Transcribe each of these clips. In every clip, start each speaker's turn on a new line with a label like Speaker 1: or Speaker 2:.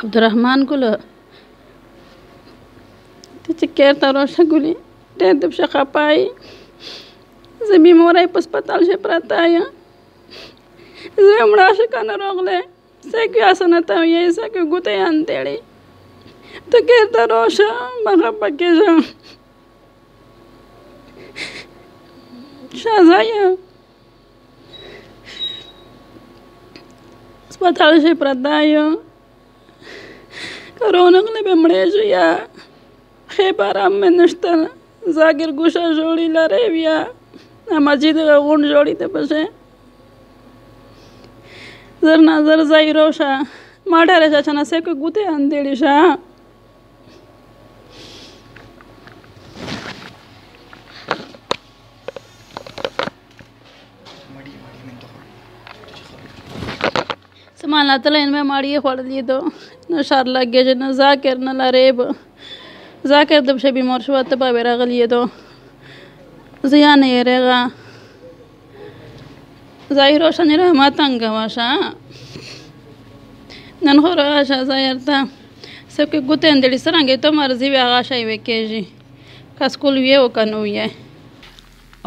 Speaker 1: عبدالرحمن ګله ته چې کېرته راشه ګلې ډېر دې پښه خفه یې زه بیماره په هسپتال کې پرته یم زه مړه شه که نه راغلی سکه اسانه ته یې سکه ګوته یې اندېړې ته کېرته راشه ما خفه کېږم شازایه هسپتال کې پرته یم که رانغلی به مړې شو یا خیب آرام مې نشته زاګر ګوشه جوړې لرې بیا مسجد غونډ جوړې ته پسې زر نظر ځای روشه ما ډېره چاچنه سکه ګوتې اندېړې شه سمان لاتله ان میں ماڑی خوڑ لی تو نہ شار لگ گیا نہ ذاکر نہ لریب ذاکر دب شبی مور شو تبا بیرا غلی تو زیا نہیں رہے گا ظاہر روشن رحمت انگ واشا نن خو راشا ظاهر تا سب کے گوتے اندڑی سرانگے تو مرضی وی آغا شای وکیجی کسکول وی او کنو وی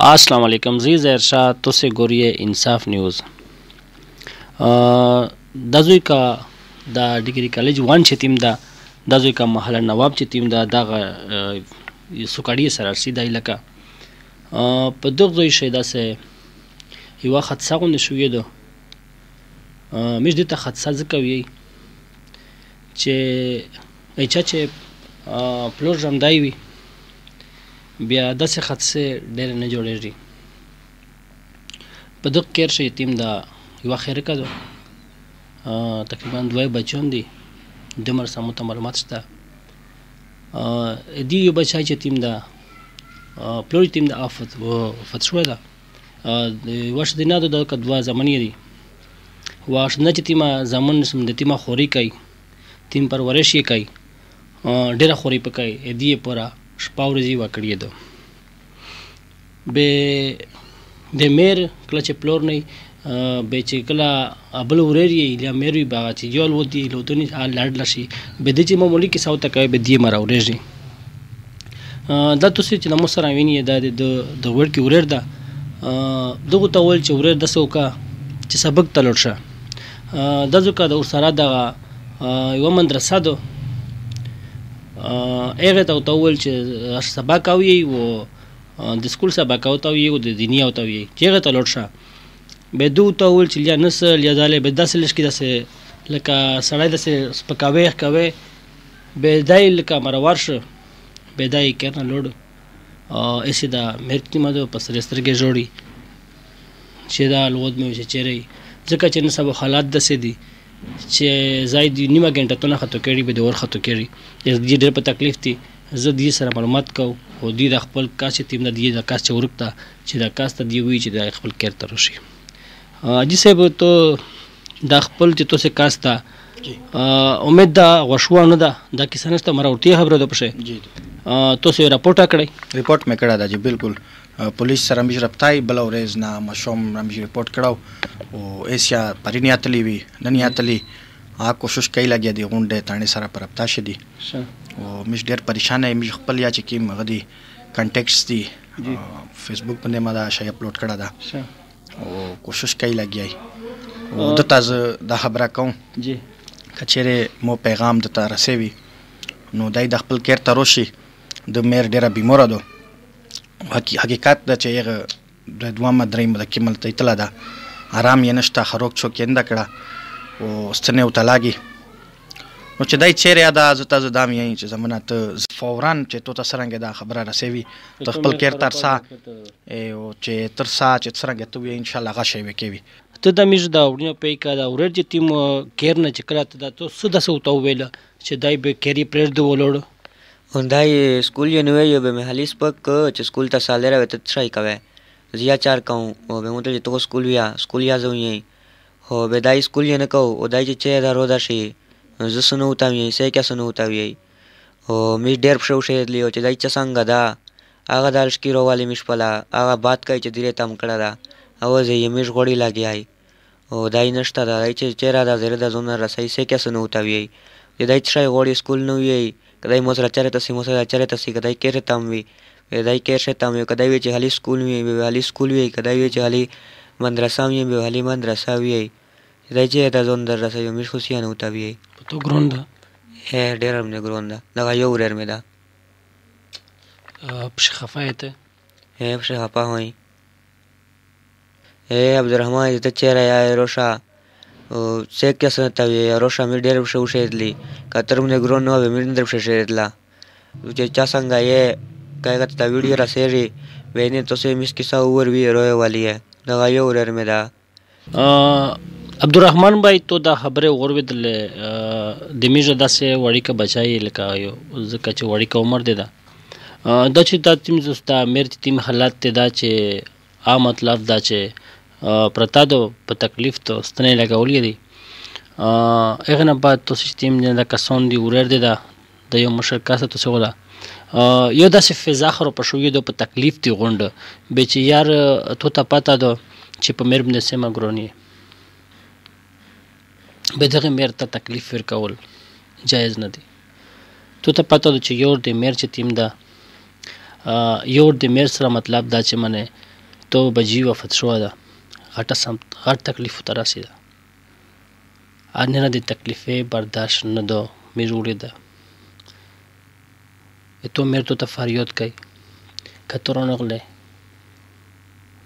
Speaker 2: السلام علیکم زی ظاهر شاه تاسو ګورئ انصاف نیوز د زوی کا د ډیګری کالج 1 چې تیم دا د زوی کا محله نواب چې تیم دا دغه سوکاړی سره سیده لکه په دغه ځای شیدا سه یو حادثه غونډه شوې ده مې دې ته حادثه ځکه وی چې چې پلور جمدای وي بیا داسې حادثه ډېر نه جوړېږي په دغه کې شي تیم دا یو خیره کړو تقریبا 2 بچون دي د مر سمو ته معلومات شته دی یو بچای چې تیم دا پلور تیم دا افت شو ده واش دینه د کدوا زمانی دي واش نه چې تیمه زمون سم د تیمه خوري کوي تیم پرورش یې کوي ډیره خوري پکای دی پورا شپاورځي وکړی ده به د میر کله چې پلور نه به چې کله ابل ورېری یا مېری باغ چې یول ودی لودونی لاړ لشي به د چې معمولی کې ساوته کوي به دی مر اورېږي دا تاسو چې نو سره ویني دا د ور کې ورېر ده دغه ته ول چې ورېر د سوکا چې سبق تلور شه د ځکه د سره د یو مدرسه ده هغه ته ول چې سبق کوي او د سکول سبق او ته یو د دیني او ته یې چې هغه تلور شه به دو ته ول چې یا نسل یا داله به داسې لشکې داسې لکه سړی داسې سپکاوی کوي به دای لکه مروار شه به دای کنه لوړ ایسه دا مرتی مده پس رسترګې جوړي چې دا لود مې چې چیرې ځکه چې نسب حالات داسې دي چې زاید نیمه غنټه ته نه خطو کړي به د ور خطو کړي دې ډېر په تکلیف دي زه دې سره معلومات کو او دې د خپل کاش تیم نه دی د کاش چورکتا چې دا کاست دی وی چې د خپل کېر تر شي جی صاحب تو د خپل چې تاسو کاستا امید دا غشوانه ده د کسانسته مرورتي خبره ده پشه
Speaker 3: جی
Speaker 2: تاسو رپورټ کړی
Speaker 3: ریپورټ مې کړی دا جی بالکل پولیس سره مې رپتای بل ورځ نه مشوم مې ریپورټ کړو او ایسیا پرینیاتلی وی ننیاتلی کوشش کوي لګیا دی غونډه تانه سره پرپتا شدي او مې ډېر پریشان یم خپل یا چې کیم غدي کنټیکټس دي فیسبوک باندې ما دا شی اپلوډ کړه دا او کوشش کوي لګیای او د تاسو د خبره کوم
Speaker 2: جی
Speaker 3: کچېره مو پیغام د تا رسېوي نو دای د خپل کېر تروشي د مېر ډېره بیماره ده حقیقت د چې هغه د دوامه درې مده کمل ته اطلاع ده آرام یې نشته خروک چوک یې نه کړه او ستنه وتلاګي نو چې دای چیرې ادا ز تاسو دام یې چې زمونه ته فوران چې تو تاسو څنګه دا خبره رسېوي د خپل کېر ترسا او چې ترسا چې څنګه ته ان شاء الله غشي وکوي
Speaker 2: ته د میژ دا وړنه پې کا دا ورځ تیم کېر نه چکرات دا تو سود سو تو ویل چې دای به کېری پرېر دی ولوړ
Speaker 4: هندای سکول یې نو یو به محلي سپک چې سکول ته سال راوته ترای کوي زیا چار کوم او به مونږ ته تو سکول یا زو یې هو به دای سکول یې نه کو او دای چې دا رودا شي زه سنو تا یې سې کې سنو تا یې او می ډېر پښو شه لیو چې دای چې څنګه دا هغه دالش کې روالي مشپلا هغه بات کوي چې ډیره تم کړه دا او زه یې مش غوړی لګیای او دای نشته دای چې چیرې دا زره د زونه رسای سې کې سنو تا یې دای تشای غوړي سکول نو وی کدای مو سره چرته سي مو سره چرته سي کدای کېره تام وی دای کېره تام وی کدای وی چې هلي سکول وی هلي سکول وی کدای وی چې هلي مدرسه وی به هلي مدرسه وی دای چې دا زون درسه یو مش خوشیانه وتا وی
Speaker 2: تو ګروندا
Speaker 4: هه ډېر مې ګروندا دا یو ورر مې دا
Speaker 2: پښ خفایته
Speaker 4: هه پښ خپا وای عبدالرحمن ته چیرې یا روشا سه کې سنتا وی روشا مې ډېر وشو شېدلی کتر مې ګرون نو مې ډېر شېدلا چې چا څنګه یې کایګه تا ویډیو را سېری وینې ته سه مس کیسه اور وی روي والی ہے دا یو ورر مې دا
Speaker 2: عبدالرحمن بھائی تو دا خبره اوریدل د میژه داسې وړي کا بچای لکه یو ځکه چې وړي کا عمر دی دا د چې د تیم زستا مېر تیم حالات ته دا چې عام مطلب دا چې پرتا دو په تکلیف ته ستنې لګولې دي هغه نه بعد تو سیستم نه د کسون دی ورر دی دا د یو مشرکاسه تو سولا یو داسې فضا خرو په شوې دو په تکلیف دی غونډ به چې یار تو ته پتا دو چې په مېر باندې سیمه ګرونی به دغه مېر ته تکلیف ورکول جایز نه دی تو ته پتا دو چې یو د مېر چې تیم دا یو د مېر سره مطلب دا چې منه تو بجی وفات شو دا غټ تکلیف ته رسیده انه د تکلیفې برداشت نه دو مې جوړې ده تو مېر ته فریاد کوي کتر نغله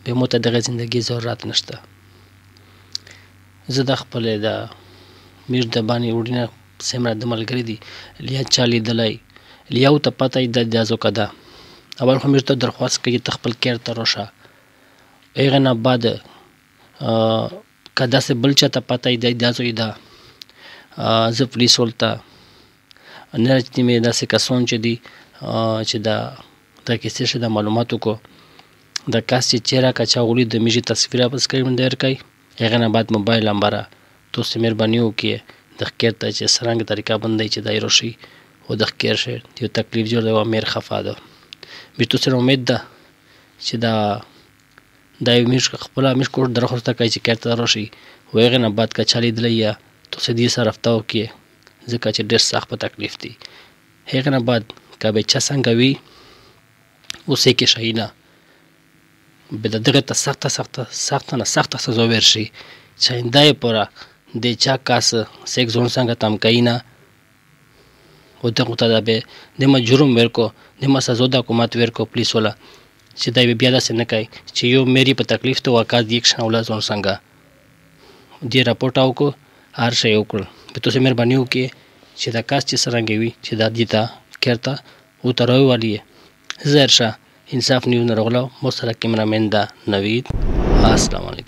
Speaker 2: به مو ته دغه ژوندۍ ضرورت نشته زه د خپل دا مېر د باندې وډینه سمره د ملګری دی لیا چالي دلای لیاو ته پته د دازو کده اول خو مېر ته درخواست کوي تخپل کېر ته روشه ایغه نه بعد کدا سے بل چاته پته دی دازو دا ز پولیس ولتا نه چې مې داسې کسون چې دی چې دا کیسې شه د معلوماتو کو د کاس چې چیرې کا چا غوړي د میږي تصویر په سکرین باندې ورکای هغه نه بعد موبایل نمبر تو سه مهرباني وکړي د خیر ته چې سرنګ طریقه باندې چې دای روشي او د خیر شه یو تکلیف جوړ دی او مېر خفا ده به تو سره امید ده چې دا دای میش خپل میش کوټ درخواست کوي چې کارته روشي وغه نه بعد کا چالي دلیا تو سه دې سره رفتاو کې ځکه چې ډېر سخت په تکلیف دي هغه نه بعد کا به چا څنګه وي اوسې کې شهینا به دغه ته سخت سزا ورشي چې اندای پورا د چا کاس سیک زون څنګه تم کینا او دغه ته به د مجرم ورکو د مسازو د حکومت ورکو پولیس ولا چې دای بیا داسې نه کوي چې یو مېری په تکلیف ته واقع دی ښه ولا زون څنګه دی راپورټ او کو هر شی وکړ به تاسو مهرباني وکړئ چې دا کاس چې سرنګ وي چې دا دیتا کړتا او تروي والی زرشا انصاف نیوز نه رغلو مو سره کیمرامین دا نوید السلام علیکم